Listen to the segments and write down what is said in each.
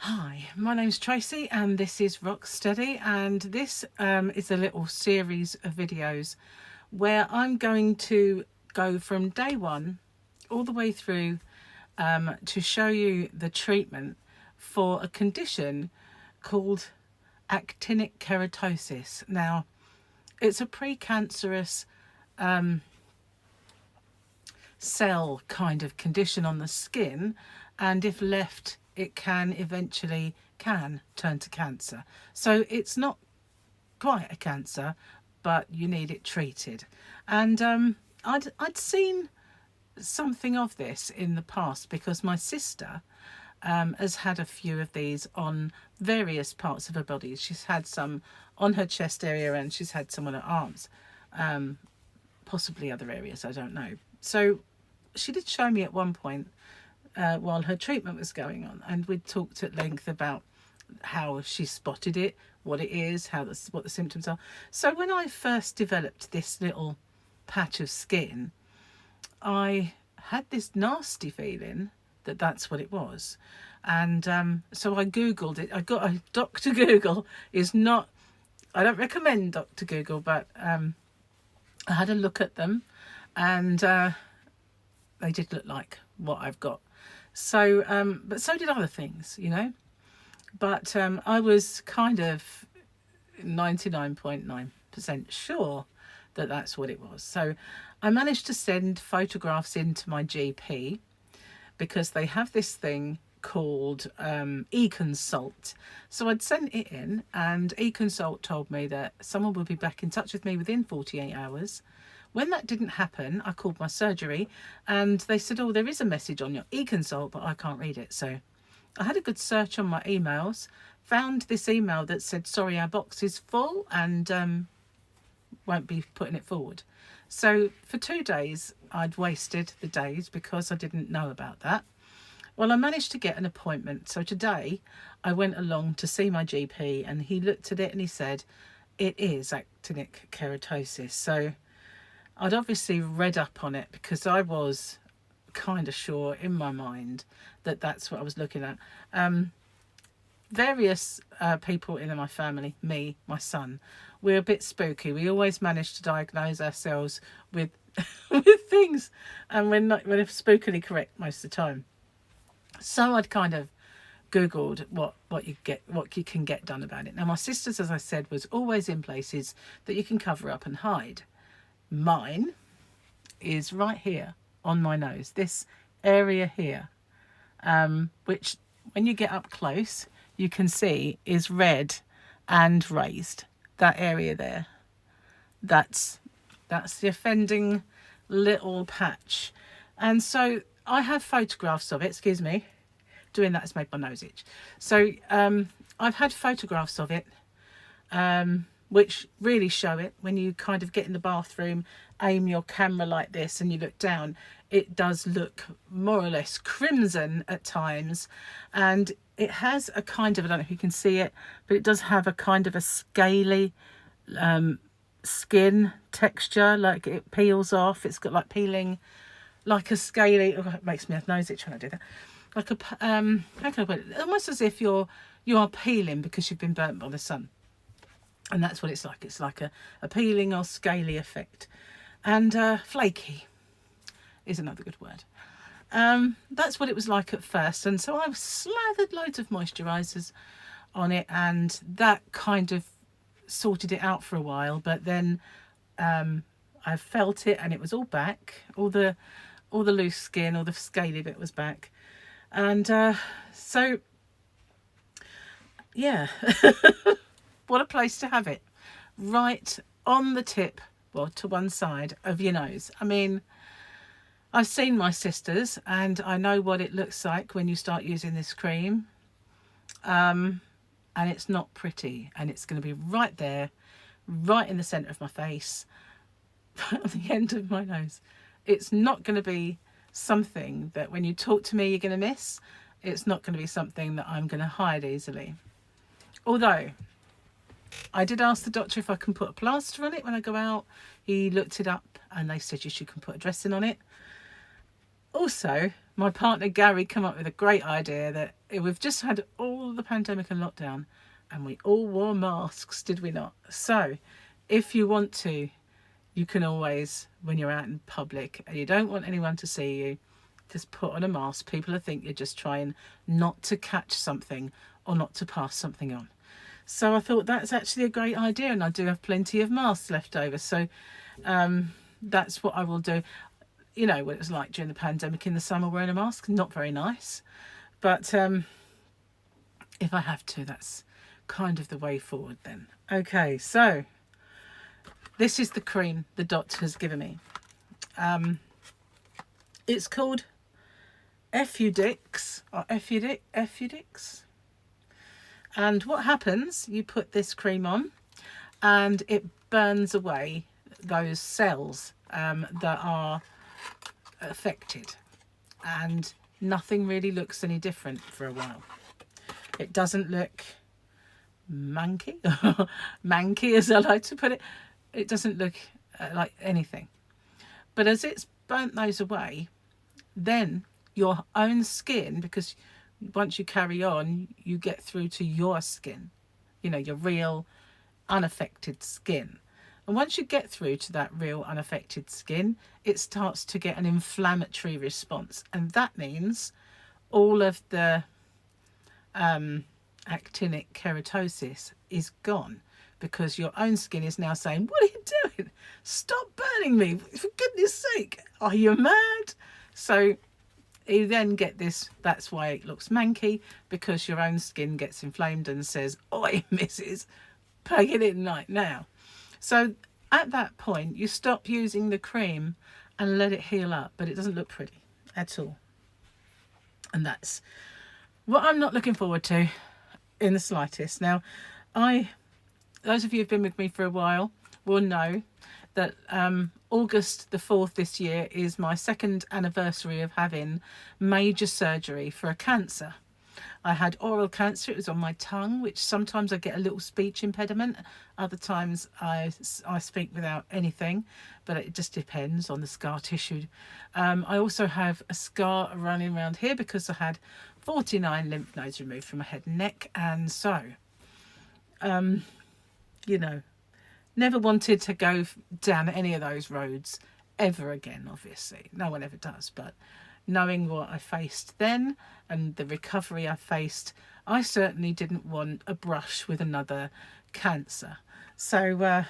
Hi, my name's Tracy and this is Rocksteady, and this is a little series of videos where I'm going to go from day one all the way through to show you the treatment for a condition called actinic keratosis. Now, it's a precancerous cell kind of condition on the skin, and if left it can eventually turn to cancer. So it's not quite a cancer, but you need it treated. And I'd seen something of this in the past because my sister has had a few of these on various parts of her body. She's had some on her chest area and she's had some on her arms, possibly other areas, I don't know. So she did show me at one point while her treatment was going on, and we talked at length about how she spotted it, what it is, what the symptoms are. So when I first developed this little patch of skin, I had this nasty feeling that that's what it was. And so I googled it. I got a Dr. Google is not, I don't recommend Dr. Google, but I had a look at them, and they did look like what I've got. So but so did other things, you know. But I was kind of 99.9% sure that that's what it was. So I managed to send photographs into my GP because they have this thing called e-consult. So I'd sent it in, and e-consult told me that someone would be back in touch with me within 48 hours. When that didn't happen, I called my surgery and they said, oh, there is a message on your e-consult, but I can't read it. So I had a good search on my emails, found this email that said, sorry, our box is full and won't be putting it forward. So for 2 days, I'd wasted the days because I didn't know about that. Well, I managed to get an appointment. So today I went along to see my GP, and he looked at it and he said, it is actinic keratosis. So I'd obviously read up on it because I was kind of sure in my mind that that's what I was looking at. Various people in my family, me, my son, we're a bit spooky. We always manage to diagnose ourselves with with things, and we're spookily correct most of the time. So I'd kind of googled what you can get done about it. Now my sister's, as I said, was always in places that you can cover up and hide. Mine is right here on my nose, this area here, which when you get up close you can see is red and raised. That area there, that's the offending little patch. And so I have photographs of it. Excuse me, doing that has made my nose itch. So I've had photographs of it which really show it. When you kind of get in the bathroom, aim your camera like this and you look down, it does look more or less crimson at times, and it has a kind of, I don't know if you can see it, but it does have a kind of a scaly skin texture, like it peels off. It's got like peeling, like a scaly, oh, it makes me have nose itch when I do that. Like a how can I put it? Almost as if you are peeling because you've been burnt by the sun. And that's what it's like. It's like a peeling or scaly effect. And flaky is another good word. That's what it was like at first. And so I slathered loads of moisturisers on it, and that kind of sorted it out for a while. But then I felt it and it was all back. All the loose skin, all the scaly bit was back. And so, yeah. What a place to have it, right on the tip, well, to one side of your nose. I mean, I've seen my sisters and I know what it looks like when you start using this cream, and it's not pretty, and it's going to be right there, right in the centre of my face, at the end of my nose. It's not going to be something that when you talk to me you're going to miss. It's not going to be something that I'm going to hide easily. Although I did ask the doctor if I can put a plaster on it when I go out. He looked it up and they said yes, you can put a dressing on it. Also, my partner Gary came up with a great idea that we've just had all of the pandemic and lockdown, and we all wore masks, did we not? So if you want to, you can always, when you're out in public and you don't want anyone to see you, just put on a mask. People will think you're just trying not to catch something or not to pass something on. So I thought that's actually a great idea, and I do have plenty of masks left over. So that's what I will do. You know what it was like during the pandemic in the summer wearing a mask, not very nice. But if I have to, that's kind of the way forward then. Okay, so this is the cream the Dot has given me. It's called Effudix, or Effudix. And what happens, you put this cream on and it burns away those cells that are affected, and nothing really looks any different for a while. It doesn't look manky, manky as I like to put it. It doesn't look like anything. But as it's burnt those away, then your own skin, because once you carry on, you get through to your skin, you know, your real unaffected skin. And once you get through to that real unaffected skin, it starts to get an inflammatory response. And that means all of the actinic keratosis is gone, because your own skin is now saying, what are you doing? Stop burning me, for goodness sake, are you mad? So you then get this, that's why it looks manky, because your own skin gets inflamed and says, oi missus, pay it in right now. So at that point you stop using the cream and let it heal up, but it doesn't look pretty at all. And that's what I'm not looking forward to in the slightest. Now, those of you who've been with me for a while will know that August the 4th this year is my 2nd anniversary of having major surgery for a cancer. I had oral cancer. It was on my tongue, which sometimes I get a little speech impediment. Other times I speak without anything, but it just depends on the scar tissue. I also have a scar running around here because I had 49 lymph nodes removed from my head and neck. And so, you know, never wanted to go down any of those roads ever again, obviously. No one ever does, but knowing what I faced then and the recovery I faced, I certainly didn't want a brush with another cancer. So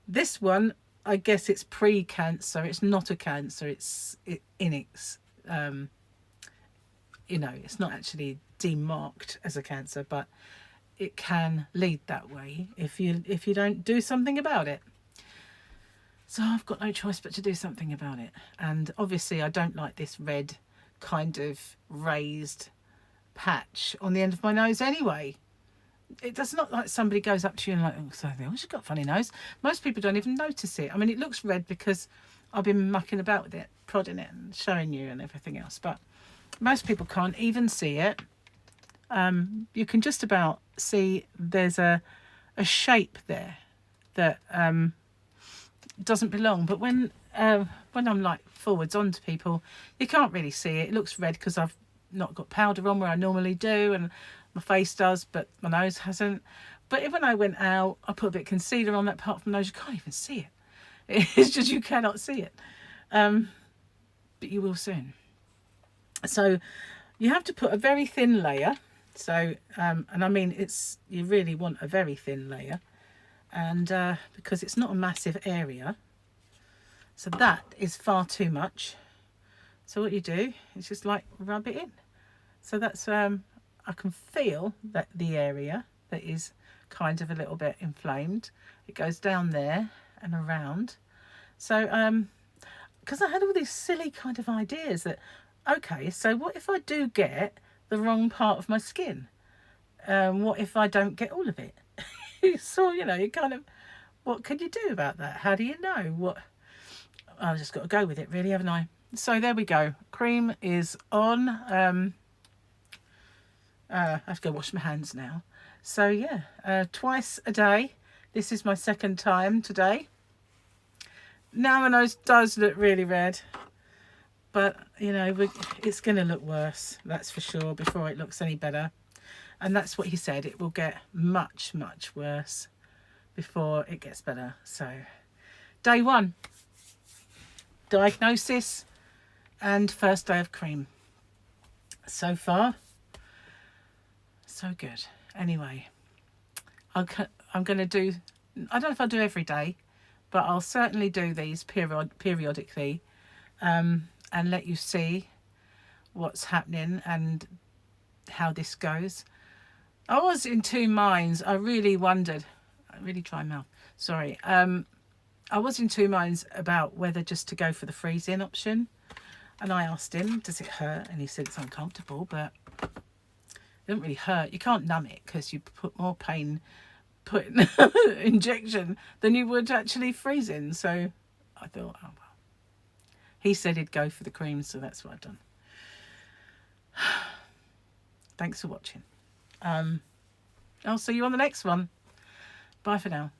this one, I guess it's pre-cancer. It's not a cancer. It's in its, you know, it's not actually demarked as a cancer, but it can lead that way if you don't do something about it. So I've got no choice but to do something about it. And obviously I don't like this red kind of raised patch on the end of my nose anyway. It does not like somebody goes up to you and like, oh, so she's got a funny nose. Most people don't even notice it. I mean, it looks red because I've been mucking about with it, prodding it and showing you and everything else. But most people can't even see it. You can just about see there's a shape there that doesn't belong. But when I'm like forwards on to people, you can't really see it. It looks red because I've not got powder on where I normally do, and my face does, but my nose hasn't. But when I went out, I put a bit of concealer on that part of my nose. You can't even see it. It's just you cannot see it. But you will soon. So you have to put a very thin layer. So, and I mean, you really want a very thin layer, and because it's not a massive area, so that is far too much. So what you do is just like rub it in. So that's, I can feel that the area that is kind of a little bit inflamed, it goes down there and around. So, because I had all these silly kind of ideas that, okay, so what if I do get the wrong part of my skin? What if I don't get all of it? So, you know, you kind of, what can you do about that? How do you know what? I've just got to go with it, really, haven't I? So there we go. Cream is on. I have to go wash my hands now. So yeah, twice a day. This is my 2nd time today. Now my nose does look really red, but you know, it's going to look worse, that's for sure, before it looks any better. And that's what he said, it will get much, much worse before it gets better. So day 1, diagnosis and first day of cream. So far, so good. Anyway, I'm going to do, I don't know if I'll do every day, but I'll certainly do these periodically, and let you see what's happening and how this goes. I was in 2 minds. I really wondered, I really dry mouth, sorry. I was in 2 minds about whether just to go for the freeze-in option. And I asked him, does it hurt? And he said it's uncomfortable, but it doesn't really hurt. You can't numb it because you put more pain putting injection than you would actually freezing. So I thought, oh well. He said he'd go for the cream, so that's what I've done. Thanks for watching. I'll see you on the next one. Bye for now.